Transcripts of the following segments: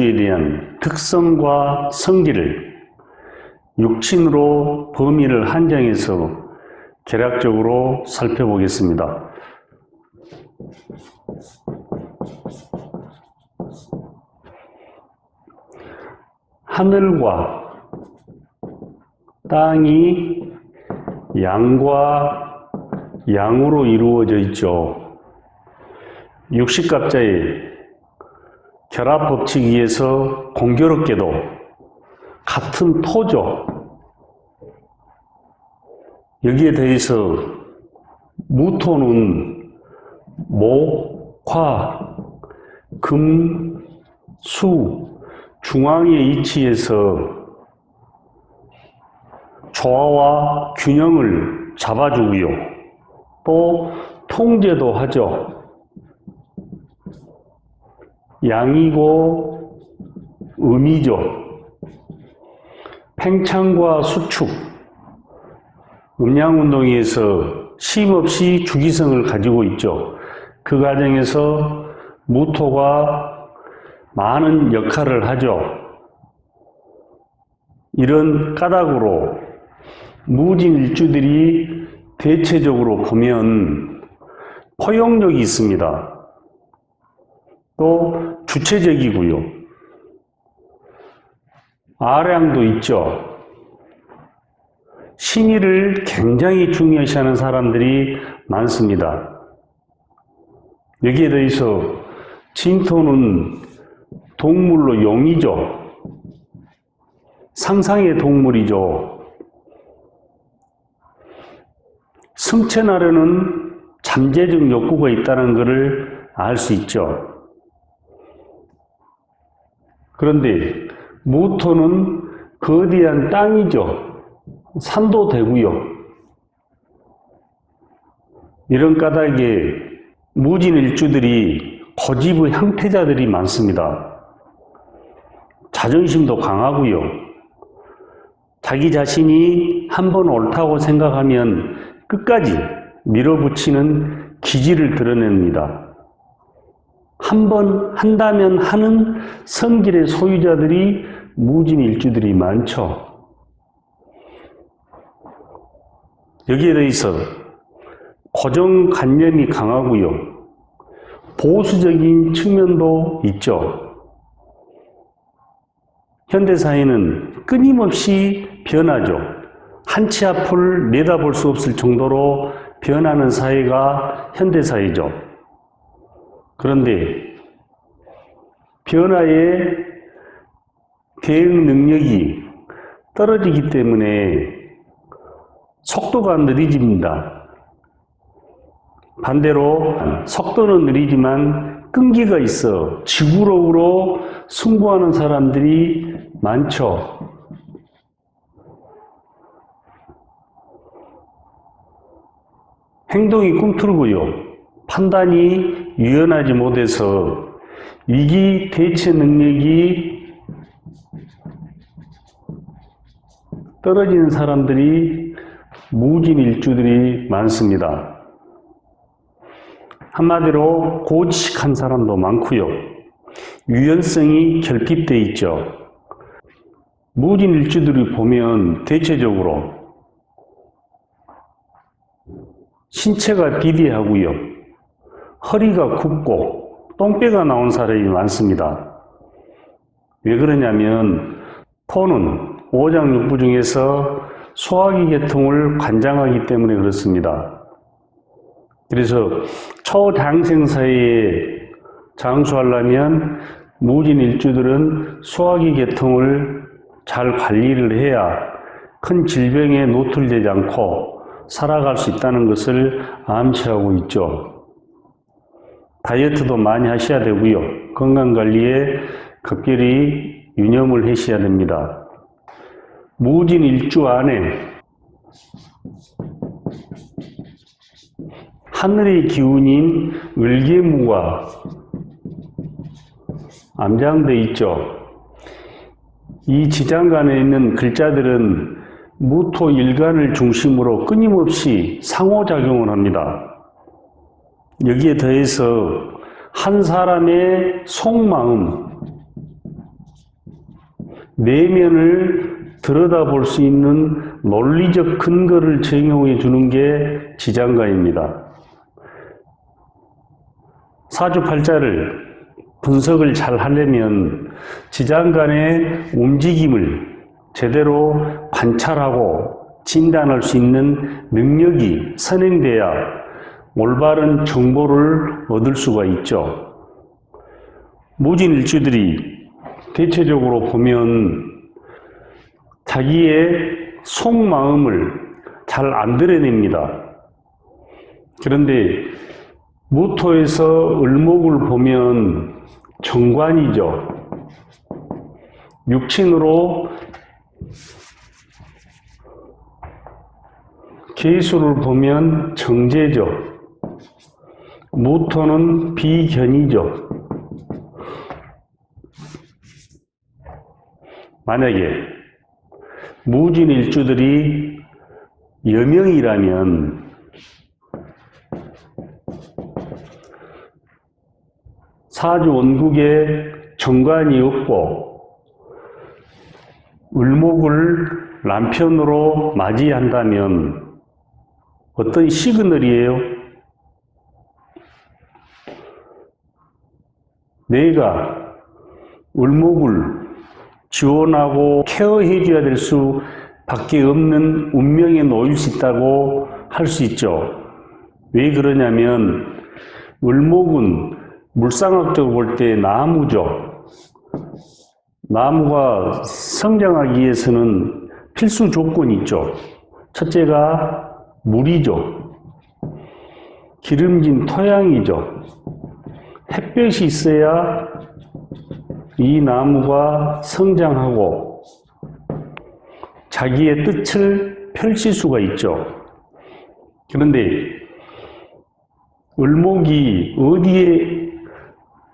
일주에 대한 특성과 성질을 육친으로 범위를 한정해서 개략적으로 살펴보겠습니다. 하늘과 땅이 양과 양으로 이루어져 있죠. 육식갑자의 결합법칙에 의해서 공교롭게도 같은 토죠. 여기에 대해서 무토는 목, 화, 금, 수, 중앙에 위치해서 조화와 균형을 잡아주고요. 또 통제도 하죠. 양이고 음이죠. 팽창과 수축, 음양운동에서 쉼없이 주기성을 가지고 있죠. 그 과정에서 무토가 많은 역할을 하죠. 이런 까닭으로 무진일주들이 대체적으로 보면 포용력이 있습니다. 또 주체적이고요. 아량도 있죠. 심의를 굉장히 중요시하는 사람들이 많습니다. 여기에 대해서 진토는 동물로 용이죠. 상상의 동물이죠. 승천하려는 잠재적 욕구가 있다는 것을 알 수 있죠. 그런데 무토는 거대한 땅이죠. 산도 되고요. 이런 까닭에 무진일주들이 고집의 형태자들이 많습니다. 자존심도 강하고요. 자기 자신이 한번 옳다고 생각하면 끝까지 밀어붙이는 기질을 드러냅니다. 한번 한다면 하는 성질의 소유자들이 무진일주들이 많죠. 여기에 대해서 고정관념이 강하고요. 보수적인 측면도 있죠. 현대사회는 끊임없이 변하죠. 한 치 앞을 내다볼 수 없을 정도로 변하는 사회가 현대사회죠. 그런데 변화의 대응 능력이 떨어지기 때문에 속도가 느려집니다. 반대로 속도는 느리지만 끈기가 있어 지구력으로 승부하는 사람들이 많죠. 행동이 꿈틀고요. 판단이 유연하지 못해서 위기 대처 능력이 떨어지는 사람들이 무진일주들이 많습니다. 한마디로 고지식한 사람도 많고요. 유연성이 결핍되어 있죠. 무진일주들을 보면 대체적으로 신체가 비대하고요. 허리가 굽고 똥배가 나온 사람이 많습니다. 왜 그러냐면 토는 오장육부 중에서 소화기 계통을 관장하기 때문에 그렇습니다. 그래서 초장생사에 장수하려면 무진일주들은 소화기 계통을 잘 관리를 해야 큰 질병에 노출되지 않고 살아갈 수 있다는 것을 암시하고 있죠. 다이어트도 많이 하셔야 되고요. 건강관리에 각별히 유념을 하셔야 됩니다. 무진일주 안에 하늘의 기운인 을계무가 암장되어 있죠. 이 지장간에 있는 글자들은 무토 일간을 중심으로 끊임없이 상호작용을 합니다. 여기에 더해서 한 사람의 속마음, 내면을 들여다볼 수 있는 논리적 근거를 제공해 주는 게 지장간입니다. 사주팔자를 분석을 잘 하려면 지장간의 움직임을 제대로 관찰하고 진단할 수 있는 능력이 선행돼야 올바른 정보를 얻을 수가 있죠. 무진일주들이 대체적으로 보면 자기의 속마음을 잘 안 드러냅니다. 그런데 무토에서 을목을 보면 정관이죠. 육친으로 계수를 보면 정제죠. 무토는 비견이죠. 만약에 무진일주들이 여명이라면 사주 원국에 정관이 없고 을목을 남편으로 맞이한다면 어떤 시그널이에요? 내가 을목을 지원하고 케어해 줘야 될 수밖에 없는 운명에 놓일 수 있다고 할 수 있죠. 왜 그러냐면 을목은 물상학적으로 볼 때 나무죠. 나무가 성장하기 위해서는 필수 조건이 있죠. 첫째가 물이죠. 기름진 토양이죠. 햇볕이 있어야 이 나무가 성장하고 자기의 뜻을 펼칠 수가 있죠. 그런데 을목이 어디에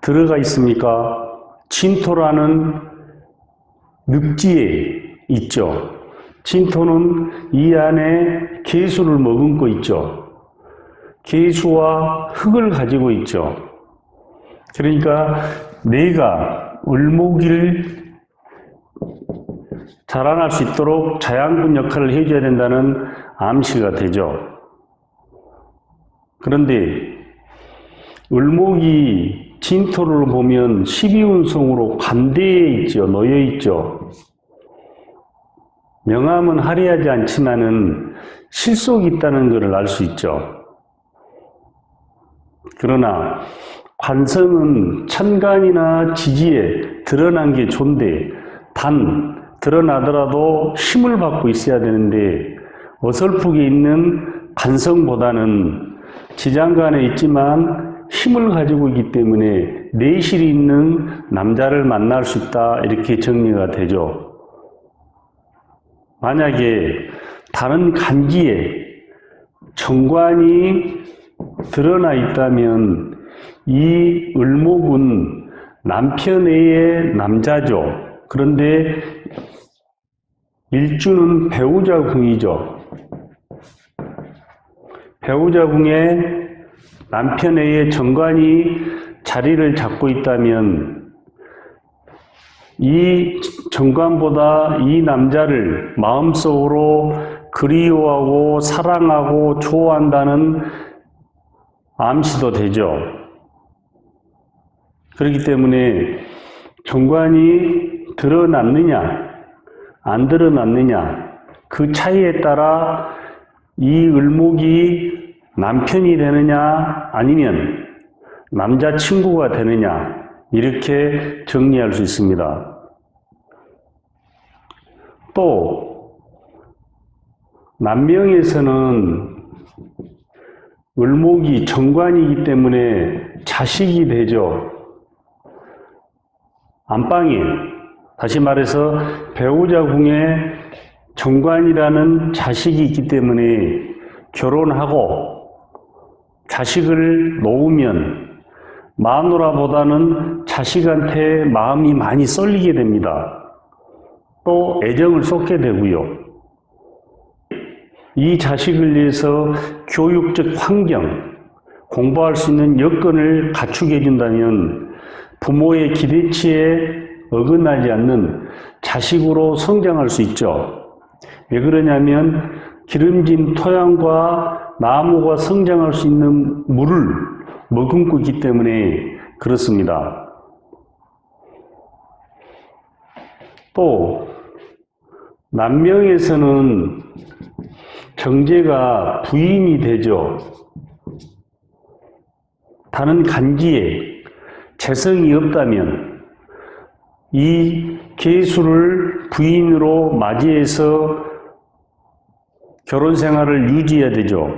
들어가 있습니까? 진토라는 늪지에 있죠. 진토는 이 안에 계수를 머금고 있죠. 계수와 흙을 가지고 있죠. 그러니까 내가 을목을 자라날 수 있도록 자양분 역할을 해줘야 된다는 암시가 되죠. 그런데 을목이 진토를 보면 12운성으로 관대에 있죠. 놓여 있죠. 명암은 화려하지 않지만은 실속이 있다는 것을 알 수 있죠. 그러나 관성은 천간이나 지지에 드러난 게 좋은데 단 드러나더라도 힘을 받고 있어야 되는데 어설프게 있는 관성보다는 지장간에 있지만 힘을 가지고 있기 때문에 내실이 있는 남자를 만날 수 있다, 이렇게 정리가 되죠. 만약에 다른 간기에 정관이 드러나 있다면 이 을목은 남편 외의 남자죠. 그런데 일주는 배우자궁이죠. 배우자궁에 남편 외의 정관이 자리를 잡고 있다면 이 정관보다 이 남자를 마음속으로 그리워하고 사랑하고 좋아한다는 암시도 되죠. 그렇기 때문에 정관이 드러났느냐 안 드러났느냐 그 차이에 따라 이 을목이 남편이 되느냐 아니면 남자친구가 되느냐 이렇게 정리할 수 있습니다. 또 남명에서는 을목이 정관이기 때문에 자식이 되죠. 안방에 다시 말해서 배우자궁에 정관이라는 자식이 있기 때문에 결혼하고 자식을 놓으면 마누라보다는 자식한테 마음이 많이 쏠리게 됩니다. 또 애정을 쏟게 되고요. 이 자식을 위해서 교육적 환경, 공부할 수 있는 여건을 갖추게 해준다면 부모의 기대치에 어긋나지 않는 자식으로 성장할 수 있죠. 왜 그러냐면 기름진 토양과 나무가 성장할 수 있는 물을 머금고 있기 때문에 그렇습니다. 또 남명에서는 정제가 부인이 되죠. 다른 간지에 재성이 없다면 이 계수를 부인으로 맞이해서 결혼 생활을 유지해야 되죠.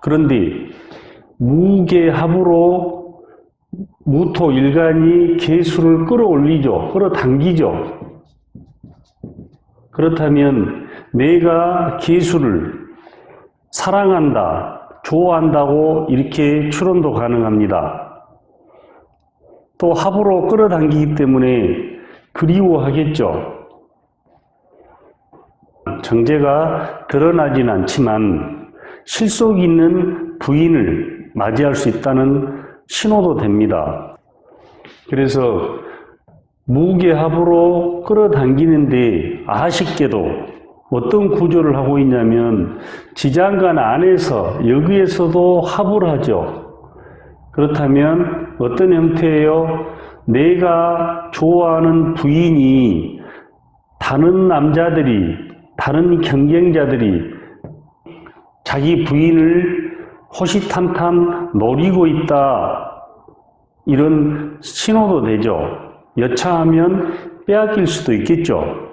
그런데 무계합으로 무토 일간이 계수를 끌어올리죠. 끌어당기죠. 그렇다면 내가 계수를 사랑한다, 좋아한다고 이렇게 추론도 가능합니다. 또 합으로 끌어당기기 때문에 그리워하겠죠. 정제가 드러나진 않지만 실속 있는 부인을 맞이할 수 있다는 신호도 됩니다. 그래서 무계합으로 끌어당기는데 아쉽게도 어떤 구조를 하고 있냐면 지장간 안에서 여기에서도 합을 하죠. 그렇다면 어떤 형태예요? 내가 좋아하는 부인이 다른 남자들이, 다른 경쟁자들이 자기 부인을 호시탐탐 노리고 있다, 이런 신호도 되죠. 여차하면 빼앗길 수도 있겠죠.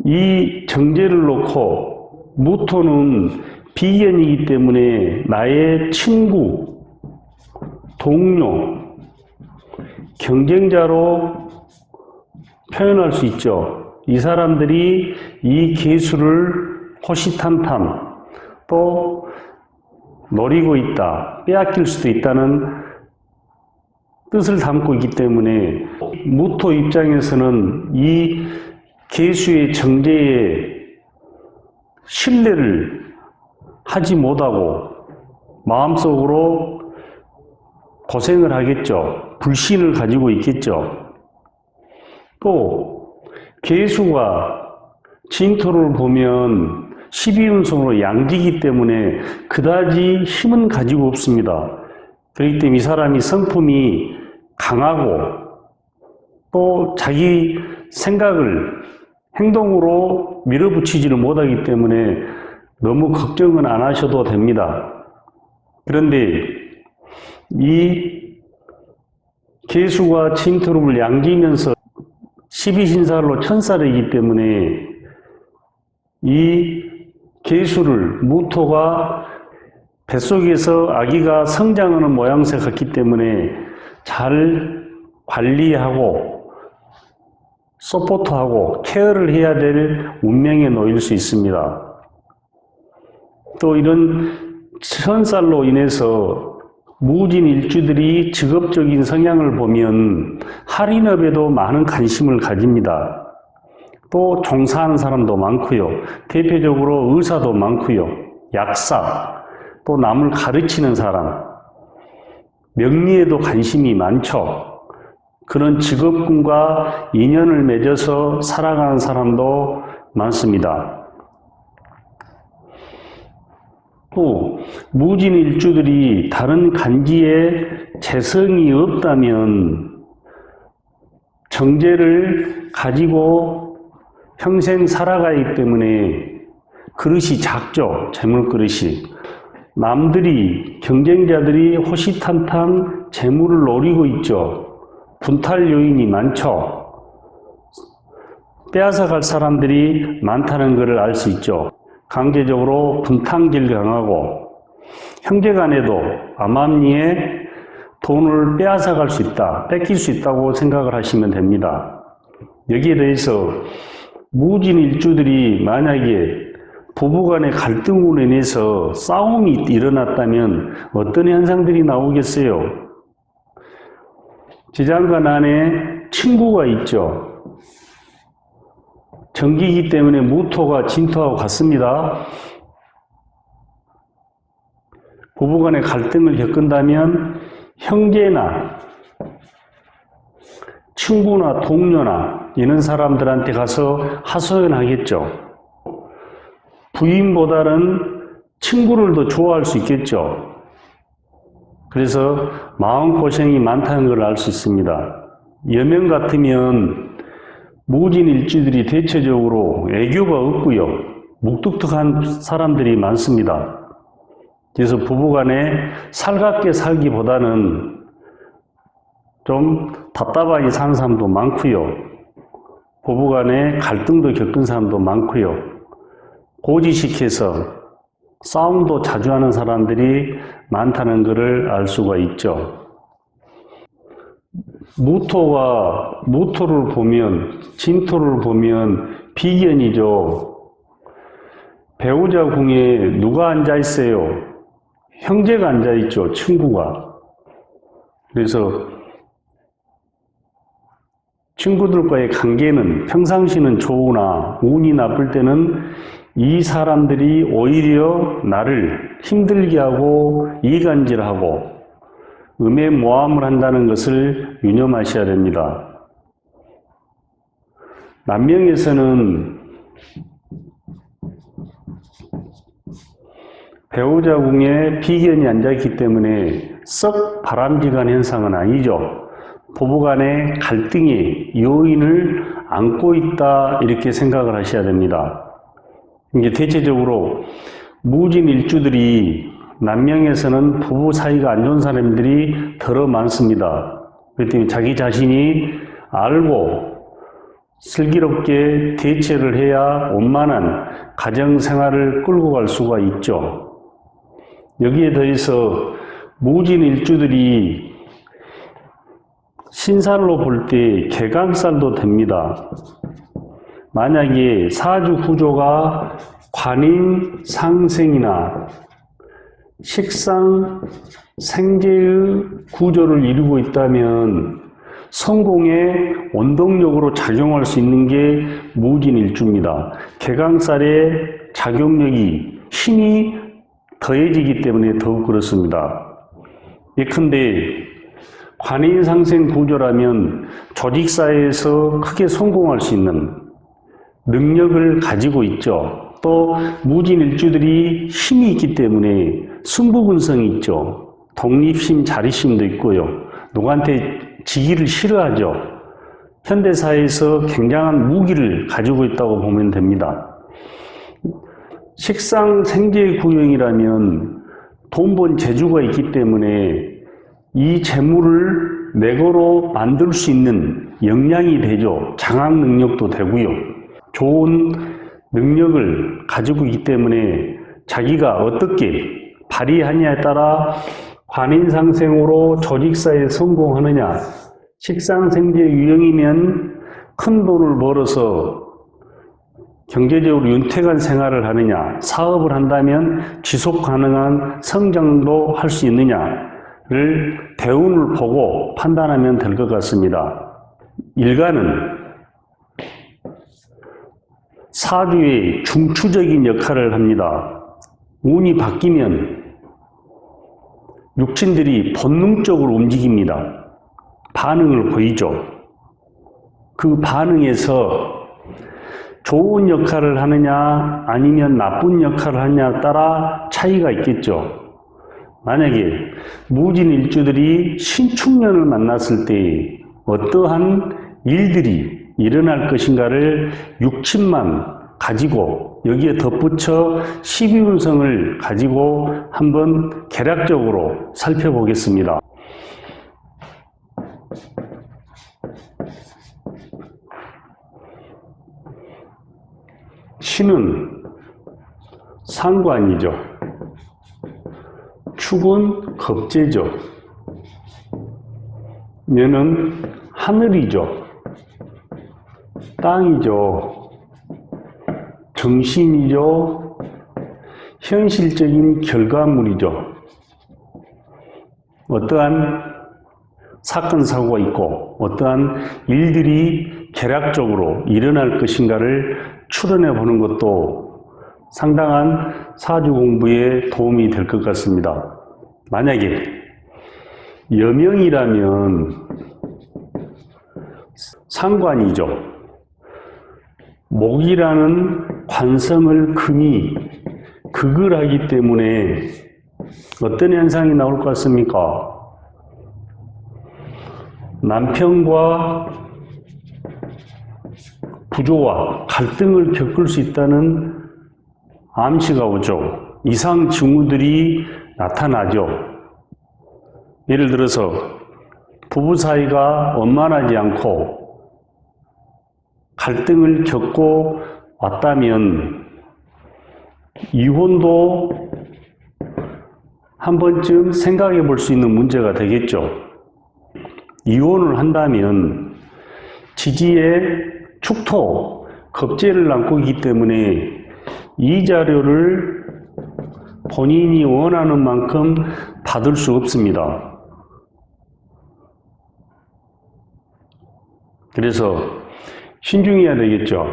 이 정제를 놓고 무토는 비견이기 때문에 나의 친구, 동료, 경쟁자로 표현할 수 있죠. 이 사람들이 이 계수를 호시탐탐 또 노리고 있다, 빼앗길 수도 있다는 뜻을 담고 있기 때문에 무토 입장에서는 이 계수의 정제에 신뢰를 하지 못하고 마음속으로 고생을 하겠죠. 불신을 가지고 있겠죠. 또 계수가 진토를 보면 12운성으로 양지이기 때문에 그다지 힘은 가지고 없습니다. 그렇기 때문에 이 사람이 성품이 강하고 또 자기 생각을 행동으로 밀어붙이지를 못하기 때문에 너무 걱정은 안 하셔도 됩니다. 그런데 이 계수가 진토를 양지면서 12신살로 천살이기 때문에 이 계수를 무토가 뱃속에서 아기가 성장하는 모양새 같기 때문에 잘 관리하고 서포트하고 케어를 해야 될 운명에 놓일 수 있습니다. 또 이런 천살로 인해서 무진 일주들이 직업적인 성향을 보면 할인업에도 많은 관심을 가집니다. 또 종사하는 사람도 많고요. 대표적으로 의사도 많고요. 약사, 또 남을 가르치는 사람, 명리에도 관심이 많죠. 그런 직업군과 인연을 맺어서 살아가는 사람도 많습니다. 또 무진 일주들이 다른 간지에 재성이 없다면 정제를 가지고 평생 살아가기 때문에 그릇이 작죠. 재물 그릇이. 남들이, 경쟁자들이 호시탐탐 재물을 노리고 있죠. 분탈 요인이 많죠. 빼앗아갈 사람들이 많다는 것을 알 수 있죠. 강제적으로 분탕질 강하고 형제간에도 암암리에 돈을 빼앗아갈 수 있다, 뺏길 수 있다고 생각을 하시면 됩니다. 여기에 대해서 무진 일주들이 만약에 부부간의 갈등으로 인해서 싸움이 일어났다면 어떤 현상들이 나오겠어요? 지장간 안에 친구가 있죠. 정기이기 때문에 무토가 진토하고 같습니다. 부부간의 갈등을 겪는다면 형제나 친구나 동료나 이런 사람들한테 가서 하소연하겠죠. 부인보다는 친구를 더 좋아할 수 있겠죠. 그래서 마음고생이 많다는 걸 알 수 있습니다. 여명 같으면 무진일주들이 대체적으로 애교가 없고요. 묵뚝뚝한 사람들이 많습니다. 그래서 부부간에 살갑게 살기보다는 좀 답답하게 사는 사람도 많고요. 부부간에 갈등도 겪은 사람도 많고요. 고지식해서 싸움도 자주 하는 사람들이 많다는 것을 알 수가 있죠. 무토를 보면, 진토를 보면 비견이죠. 배우자 궁에 누가 앉아 있어요? 형제가 앉아 있죠. 친구가. 그래서 친구들과의 관계는 평상시는 좋으나 운이 나쁠 때는 이 사람들이 오히려 나를 힘들게 하고 이간질하고 음해모함을 한다는 것을 유념하셔야 됩니다. 남명에서는 배우자 궁에 비견이 앉아있기 때문에 썩 바람직한 현상은 아니죠. 부부간의 갈등의 요인을 안고 있다 이렇게 생각을 하셔야 됩니다. 이게 대체적으로 무진일주들이 남명에서는 부부 사이가 안 좋은 사람들이 더러 많습니다. 그렇기 때문에 자기 자신이 알고 슬기롭게 대처를 해야 원만한 가정생활을 끌고 갈 수가 있죠. 여기에 더해서 무진일주들이 신살로 볼 때 개강살도 됩니다. 만약에 사주 구조가 관인상생이나 식상 생재의 구조를 이루고 있다면 성공의 원동력으로 작용할 수 있는 게 무진일주입니다. 개강살의 작용력이 힘이 더해지기 때문에 더욱 그렇습니다. 예컨대 관인상생 구조라면 조직사회에서 크게 성공할 수 있는 능력을 가지고 있죠. 또 무진일주들이 힘이 있기 때문에 승부근성이 있죠. 독립심, 자립심도 있고요. 누구한테 지기를 싫어하죠. 현대사회에서 굉장한 무기를 가지고 있다고 보면 됩니다. 식상생재 구형이라면 돈 번 재주가 있기 때문에 이 재물을 내고로 만들 수 있는 역량이 되죠. 장악 능력도 되고요. 좋은 능력을 가지고 있기 때문에 자기가 어떻게 발휘하냐에 따라 관인상생으로 조직사에 성공하느냐, 식상생재 유형이면 큰 돈을 벌어서 경제적으로 윤택한 생활을 하느냐, 사업을 한다면 지속 가능한 성장도 할 수 있느냐를 대운을 보고 판단하면 될 것 같습니다. 일간은 사주의 중추적인 역할을 합니다. 운이 바뀌면 육신들이 본능적으로 움직입니다. 반응을 보이죠. 그 반응에서 좋은 역할을 하느냐 아니면 나쁜 역할을 하느냐에 따라 차이가 있겠죠. 만약에 무진일주들이 신축년을 만났을 때 어떠한 일들이 일어날 것인가를 육친만 가지고 여기에 덧붙여 12운성을 가지고 한번 개략적으로 살펴보겠습니다. 신은 상관이죠. 축은 겁재죠. 년은 하늘이죠. 땅이죠. 정신이죠. 현실적인 결과물이죠. 어떠한 사건, 사고가 있고 어떠한 일들이 개략적으로 일어날 것인가를 추론해 보는 것도 상당한 사주 공부에 도움이 될 것 같습니다. 만약에 여명이라면 상관이죠. 목이라는 관성을 금이 극을 하기 때문에 어떤 현상이 나올 것 같습니까? 남편과 부조와 갈등을 겪을 수 있다는 암시가 오죠. 이상 징후들이 나타나죠. 예를 들어서 부부 사이가 원만하지 않고 갈등을 겪고 왔다면 이혼도 한 번쯤 생각해 볼 수 있는 문제가 되겠죠. 이혼을 한다면 지지의 축토, 겁재를 안고 있기 때문에 이 자료를 본인이 원하는 만큼 받을 수 없습니다. 그래서 신중해야 되겠죠.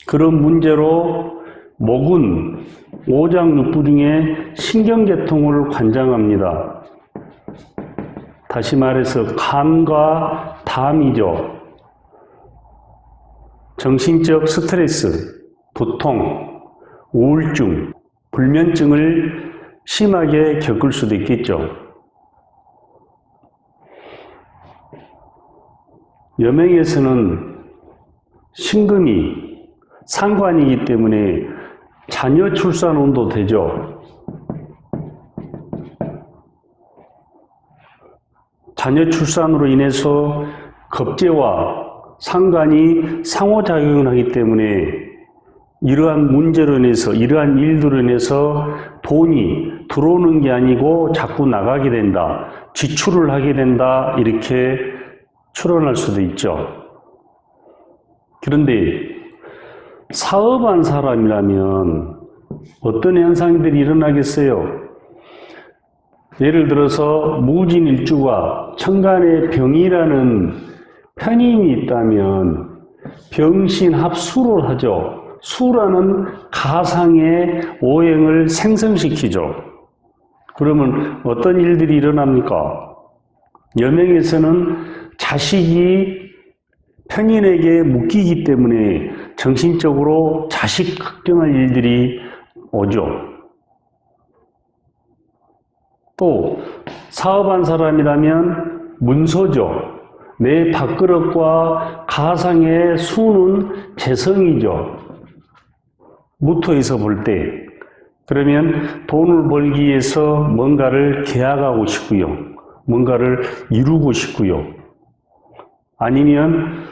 그런 문제로 목은 오장육부 중에 신경계통을 관장합니다. 다시 말해서 간과 담이죠. 정신적 스트레스, 두통, 우울증, 불면증을 심하게 겪을 수도 있겠죠. 여명에서는 신금이 상관이기 때문에 자녀 출산운도 되죠. 자녀 출산으로 인해서 겁재와 상관이 상호작용을 하기 때문에 이러한 문제로 인해서, 이러한 일들로 인해서 돈이 들어오는 게 아니고 자꾸 나가게 된다, 지출을 하게 된다, 이렇게 추론할 수도 있죠. 그런데 사업한 사람이라면 어떤 현상들이 일어나겠어요? 예를 들어서 무진일주가 천간에 병이라는 편인이 있다면 병신합수를 하죠. 수라는 가상의 오행을 생성시키죠. 그러면 어떤 일들이 일어납니까? 여명에서는 자식이 편인에게 묶이기 때문에 정신적으로 자식 걱정할 일들이 오죠. 또 사업한 사람이라면 문서죠. 내 밥그릇과 가상의 수는 재성이죠. 무토에서 볼 때. 그러면 돈을 벌기 위해서 뭔가를 계약하고 싶고요. 뭔가를 이루고 싶고요. 아니면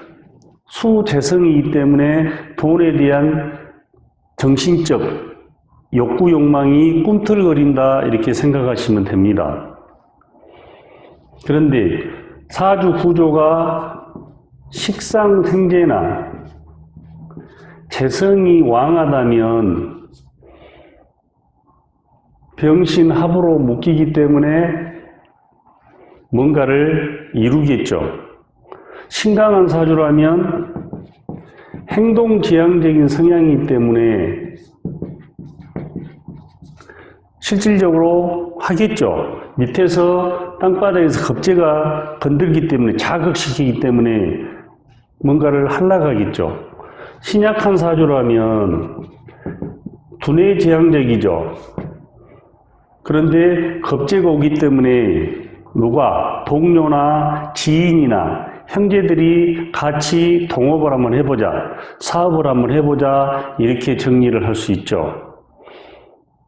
수재성이기 때문에 돈에 대한 정신적 욕구 욕망이 꿈틀거린다, 이렇게 생각하시면 됩니다. 그런데 사주 구조가 식상생재나 재성이 왕하다면 병신합으로 묶이기 때문에 뭔가를 이루겠죠. 신강한 사주라면 행동지향적인 성향이기 때문에 실질적으로 하겠죠. 밑에서 땅바닥에서 겁재가 건들기 때문에, 자극시키기 때문에 뭔가를 하려고 하겠죠. 신약한 사주라면 두뇌지향적이죠. 그런데 겁재가 오기 때문에 누가 동료나 지인이나 형제들이 같이 동업을 한번 해보자, 사업을 한번 해보자, 이렇게 정리를 할 수 있죠.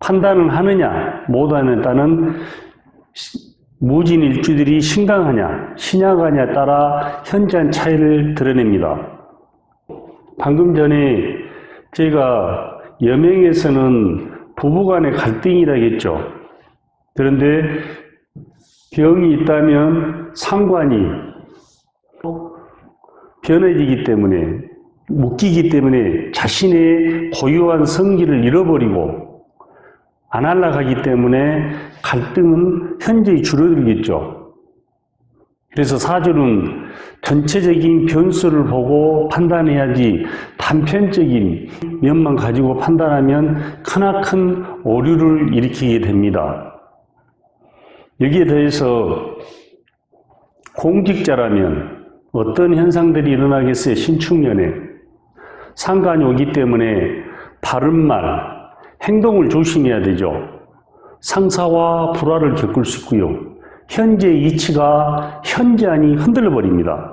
판단을 하느냐 못하느냐는 무진일주들이 신강하냐 신약하냐에 따라 현저한 차이를 드러냅니다. 방금 전에 제가 여명에서는 부부간의 갈등이라고 했죠. 그런데 병이 있다면 상관이 변해지기 때문에, 묶이기 때문에 자신의 고유한 성기를 잃어버리고 안 하려고 하기 때문에 갈등은 현저히 줄어들겠죠. 그래서 사주는 전체적인 변수를 보고 판단해야지 단편적인 면만 가지고 판단하면 크나큰 오류를 일으키게 됩니다. 여기에 더해서 공직자라면 어떤 현상들이 일어나겠어요? 신축년에 상관이 오기 때문에 바른말, 행동을 조심해야 되죠. 상사와 불화를 겪을 수 있고요. 현재의 이치가 현저하니 흔들려 버립니다.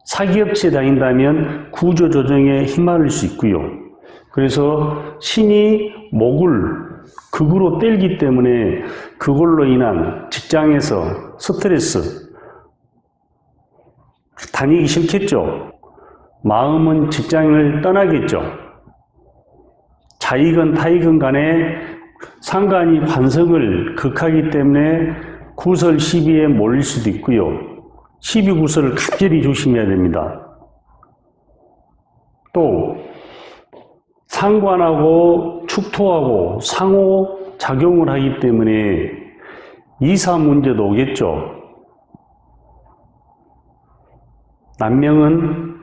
사기업체에 다닌다면 구조조정에 힘쓸 수 있고요. 그래서 신이 목을 극으로 떼기 때문에 그걸로 인한 직장에서 스트레스, 다니기 싫겠죠. 마음은 직장을 떠나겠죠. 자이건 타이건 간에 상관이 관성을 극하기 때문에 구설 시비에 몰릴 수도 있고요. 시비 구설을 각별히 조심해야 됩니다. 또 상관하고 축토하고 상호작용을 하기 때문에 이사 문제도 오겠죠. 남명은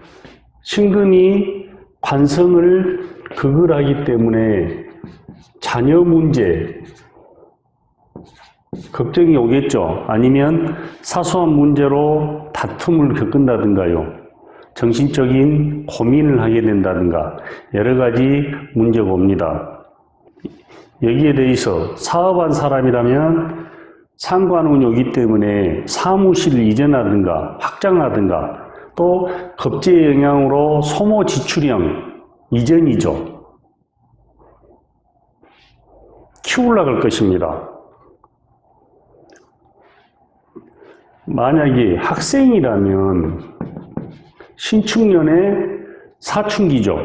신금이 관성을 극을 하기 때문에 자녀 문제, 걱정이 오겠죠. 아니면 사소한 문제로 다툼을 겪는다든가요. 정신적인 고민을 하게 된다든가 여러 가지 문제가 옵니다. 여기에 대해서 사업한 사람이라면 상관운이 오기 때문에 사무실을 이전하든가 확장하든가 또 겁재의 영향으로 소모 지출형 이전이죠. 키우려고 할 것입니다. 만약에 학생이라면 신축년에 사춘기죠.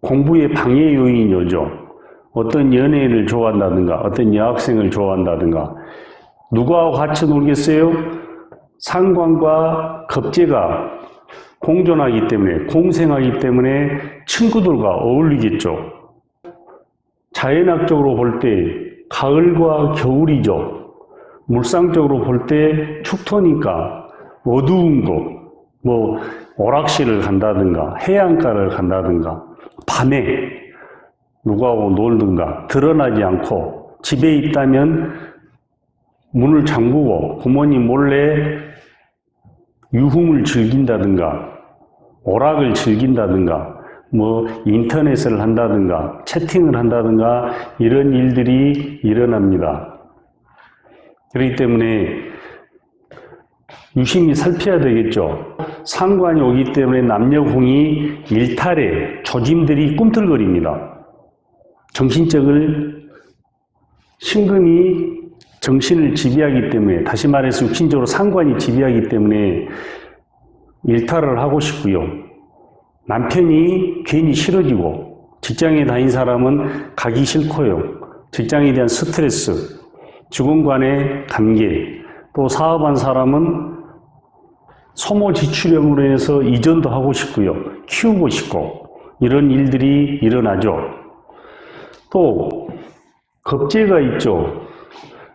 공부의 방해 요인이 오죠. 어떤 연예인을 좋아한다든가 어떤 여학생을 좋아한다든가 누구하고 같이 놀겠어요? 상관과 겁재가 공존하기 때문에 공생하기 때문에 친구들과 어울리겠죠. 자연학적으로 볼 때 가을과 겨울이죠. 물상적으로 볼 때 축토니까 어두운 곳, 오락실을 간다든가 해안가를 간다든가 밤에 누구하고 놀든가 드러나지 않고 집에 있다면 문을 잠그고 부모님 몰래 유흥을 즐긴다든가 오락을 즐긴다든가 인터넷을 한다든가 채팅을 한다든가 이런 일들이 일어납니다. 그렇기 때문에 유심히 살펴야 되겠죠. 상관이 오기 때문에 남녀공이 일탈에 조짐들이 꿈틀거립니다. 정신적을 신금이 정신을 지배하기 때문에 다시 말해서 육신적으로 상관이 지배하기 때문에 일탈을 하고 싶고요. 남편이 괜히 싫어지고 직장에 다닌 사람은 가기 싫고요. 직장에 대한 스트레스, 직원 간의 관계, 또 사업한 사람은 소모 지출형으로 해서 이전도 하고 싶고요. 키우고 싶고 이런 일들이 일어나죠. 또 겁재가 있죠.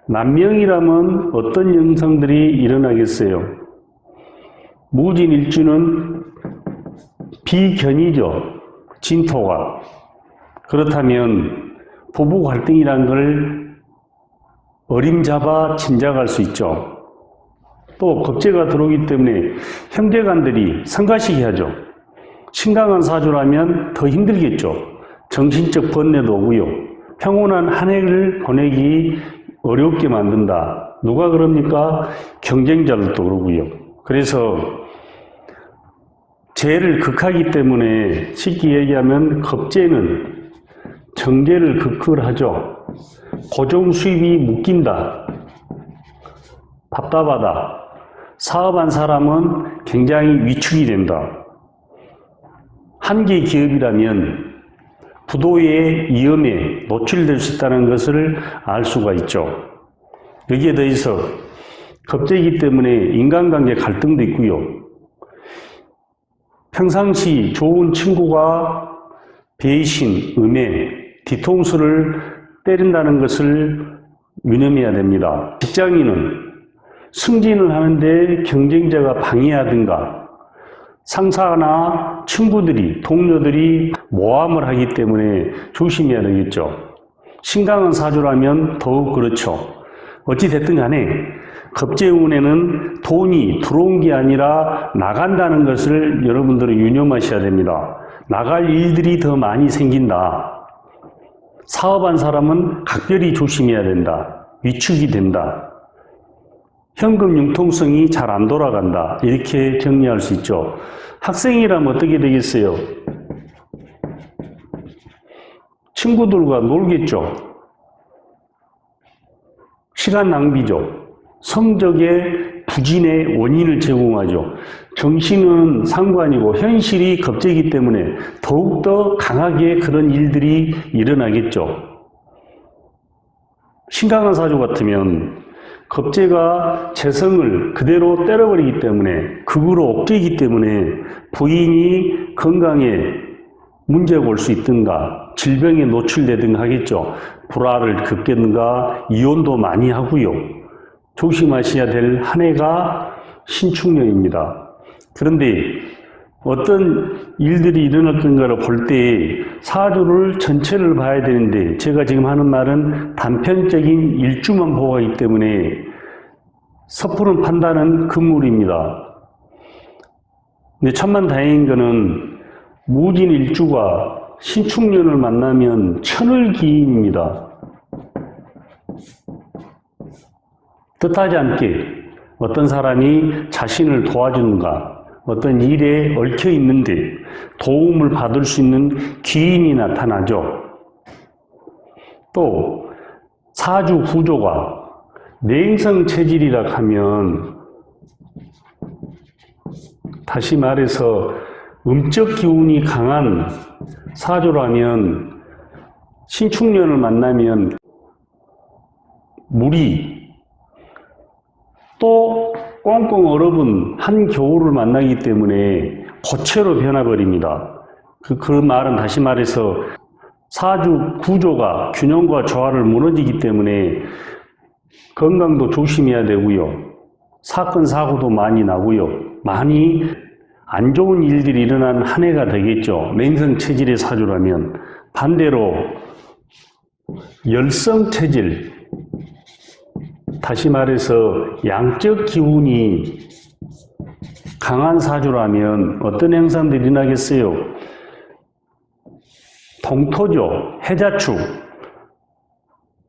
남명이라면 어떤 현상들이 일어나겠어요? 무진일주는 비견이죠. 진토가. 그렇다면 부부 갈등이라는 걸 어림잡아 짐작할 수 있죠. 또 겁재가 들어오기 때문에 형제간들이 성가시게 하죠. 신강한 사주라면 더 힘들겠죠. 정신적 번뇌도 오고요. 평온한 한 해를 보내기 어렵게 만든다. 누가 그럽니까? 경쟁자들도 그러고요. 그래서 재를 극하기 때문에 쉽게 얘기하면 겁재는 정재를 극을 하죠. 고정 수입이 묶인다. 답답하다. 사업한 사람은 굉장히 위축이 된다. 한 개 기업이라면 부도의 위험에 노출될 수 있다는 것을 알 수가 있죠. 여기에 더해서 겁재이기 때문에 인간관계 갈등도 있고요. 평상시 좋은 친구가 배신, 음해, 뒤통수를 때린다는 것을 유념해야 됩니다. 직장인은 승진을 하는데 경쟁자가 방해하든가 상사나 친구들이, 동료들이 모함을 하기 때문에 조심해야 되겠죠. 신강한 사주라면 더욱 그렇죠. 어찌됐든 간에 겁재운에는 돈이 들어온 게 아니라 나간다는 것을 여러분들은 유념하셔야 됩니다. 나갈 일들이 더 많이 생긴다. 사업한 사람은 각별히 조심해야 된다. 위축이 된다. 현금 융통성이 잘 안 돌아간다. 이렇게 정리할 수 있죠. 학생이라면 어떻게 되겠어요? 친구들과 놀겠죠. 시간 낭비죠. 성적의 부진의 원인을 제공하죠. 정신은 상관이고 현실이 겁재이기 때문에 더욱더 강하게 그런 일들이 일어나겠죠. 신강한 사주 같으면 겁재가 재성을 그대로 때려버리기 때문에 극으로 억제이기 때문에 부인이 건강에 문제가 올 수 있든가 질병에 노출되든가 하겠죠. 불화를 겪겠는가 이혼도 많이 하고요. 조심하셔야 될 한 해가 신축년입니다. 그런데 어떤 일들이 일어날 건가를 볼 때 사주를 전체를 봐야 되는데 제가 지금 하는 말은 단편적인 일주만 보고 하기 때문에 섣부른 판단은 금물입니다. 근데 천만다행인 것은 무진 일주가 신축년을 만나면 천을기인입니다. 뜻하지 않게 어떤 사람이 자신을 도와주는가 어떤 일에 얽혀 있는데 도움을 받을 수 있는 기인이 나타나죠. 또 사주 구조가 내행성 체질이라 하면 다시 말해서 음적 기운이 강한 사주라면 신축년을 만나면 물이 또 꽁꽁 얼어붙은 한겨울을 만나기 때문에 고체로 변해버립니다. 그 말은 다시 말해서 사주 구조가 균형과 조화를 무너지기 때문에 건강도 조심해야 되고요. 사건 사고도 많이 나고요. 많이 안 좋은 일들이 일어나는 한 해가 되겠죠. 맹성 체질의 사주라면. 반대로 열성 체질, 다시 말해서 양적 기운이 강한 사주라면 어떤 현상들이 일어나겠어요? 동토죠. 해자축.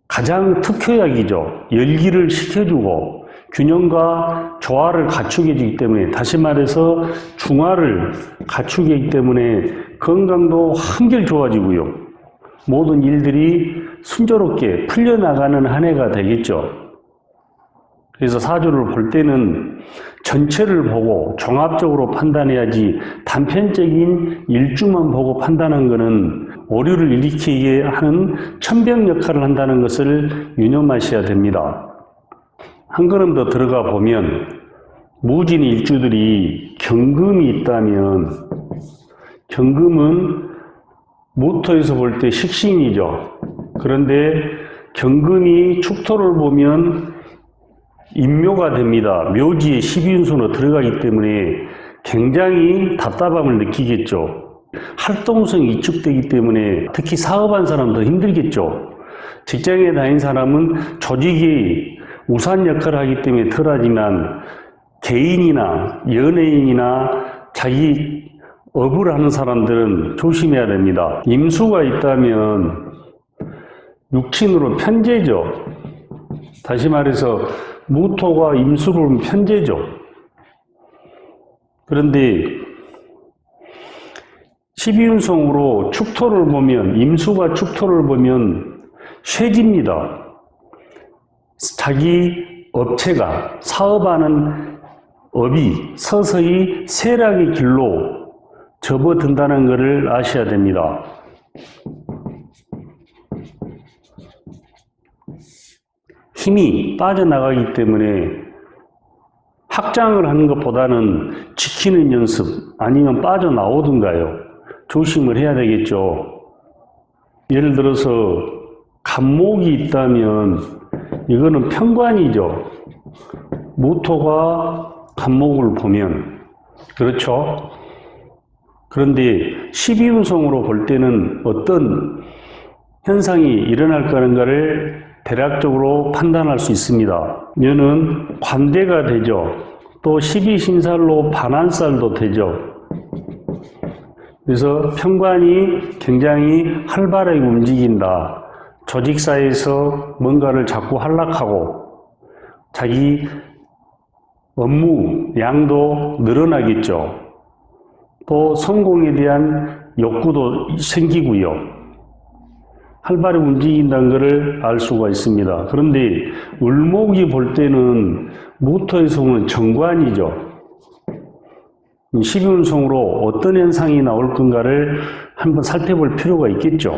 가장 특효약이죠. 열기를 식혀주고 균형과 조화를 갖추게 되기 때문에 다시 말해서 중화를 갖추게 되기 때문에 건강도 한결 좋아지고요. 모든 일들이 순조롭게 풀려나가는 한 해가 되겠죠. 그래서 사주를 볼 때는 전체를 보고 종합적으로 판단해야지 단편적인 일주만 보고 판단한 것은 오류를 일으키게 하는 천병 역할을 한다는 것을 유념하셔야 됩니다. 한 걸음 더 들어가 보면 무진 일주들이 경금이 있다면 경금은 모토에서 볼 때 식신이죠. 그런데 경금이 축토를 보면 인묘가 됩니다. 묘지에 12운수로 들어가기 때문에 굉장히 답답함을 느끼겠죠. 활동성이 위축되기 때문에 특히 사업한 사람 더 힘들겠죠. 직장에 다닌 사람은 조직이 우산 역할을 하기 때문에 덜하지만 개인이나 연예인이나 자기 업을 하는 사람들은 조심해야 됩니다. 임수가 있다면 육친으로 편재죠. 다시 말해서 무토가 임수를 보면 편재죠. 그런데 12운성으로 축토를 보면 임수가 축토를 보면 쇠집니다. 자기 업체가 사업하는 업이 서서히 쇠락의 길로 접어든다는 것을 아셔야 됩니다. 힘이 빠져나가기 때문에 확장을 하는 것보다는 지키는 연습 아니면 빠져나오든가요. 조심을 해야 되겠죠. 예를 들어서 간목이 있다면 이거는 편관이죠. 모토가 간목을 보면 현상이 일어날 거는가를 대략적으로 판단할 수 있습니다. 여는 관대가 되죠. 또 12신살로 반환살도 되죠. 그래서 편관이 굉장히 활발하게 움직인다. 조직사에서 뭔가를 자꾸 활락하고 자기 업무 양도 늘어나겠죠. 또 성공에 대한 욕구도 생기고요. 활발히 움직인다는 것을 알 수가 있습니다. 그런데 을목이 볼 때는 무토에서 오는 정관이죠. 12운성으로 어떤 현상이 나올 건가를 한번 살펴볼 필요가 있겠죠.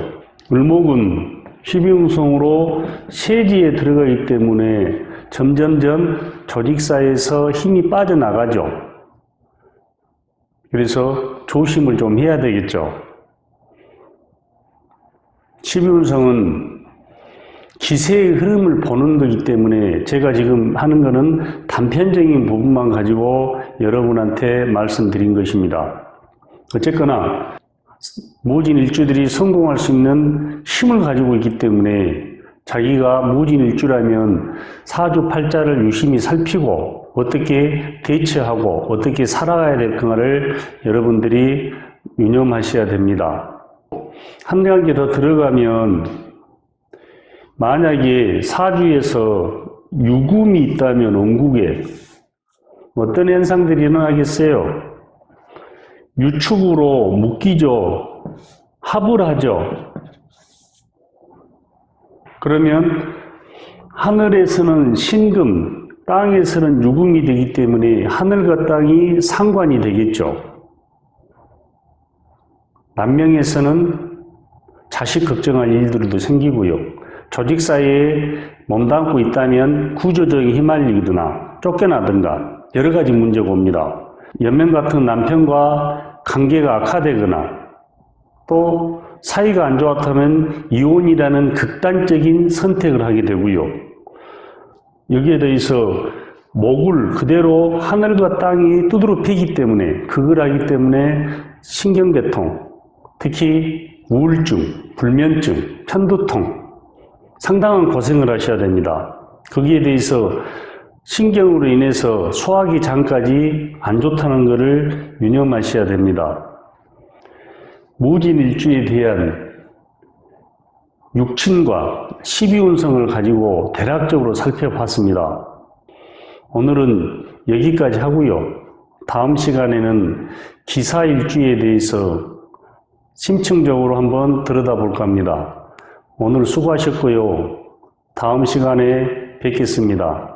을목은 12운성으로 세지에 들어가기 때문에 점점점 조직사에서 힘이 빠져나가죠. 그래서 조심을 좀 해야 되겠죠. 12운성은 기세의 흐름을 보는 거기 때문에 제가 지금 하는 거는 단편적인 부분만 가지고 여러분한테 말씀드린 것입니다. 어쨌거나 무진일주들이 성공할 수 있는 힘을 가지고 있기 때문에 자기가 무진일주라면 사주팔자를 유심히 살피고 어떻게 대처하고 어떻게 살아가야 될 건가를 여러분들이 유념하셔야 됩니다. 한 가지 더 들어가면 만약에 사주에서 유금이 있다면 원국에 어떤 현상들이 일어나겠어요? 유축으로 묶이죠. 합을 하죠. 그러면 하늘에서는 신금, 땅에서는 유금이 되기 때문에 하늘과 땅이 상관이 되겠죠. 남명에서는 자식 걱정할 일들도 생기고요. 조직 사이에 몸담고 있다면 구조적인 휘말리거나 쫓겨나든가 여러 가지 문제가 옵니다. 연명 같은 남편과 관계가 악화되거나 또 사이가 안 좋았다면 이혼이라는 극단적인 선택을 하게 되고요. 여기에 대해서 목을 그대로 하늘과 땅이 두드러 패기 때문에 그걸 하기 때문에 신경계통, 특히 우울증, 불면증, 편두통 상당한 고생을 하셔야 됩니다. 거기에 대해서 신경으로 인해서 소화기 장까지 안 좋다는 것을 유념하셔야 됩니다. 무진일주에 대한 육친과 12운성을 가지고 대략적으로 살펴봤습니다. 오늘은 여기까지 하고요. 다음 시간에는 기사일주에 대해서 심층적으로 한번 들여다볼까 합니다. 오늘 수고하셨고요. 다음 시간에 뵙겠습니다.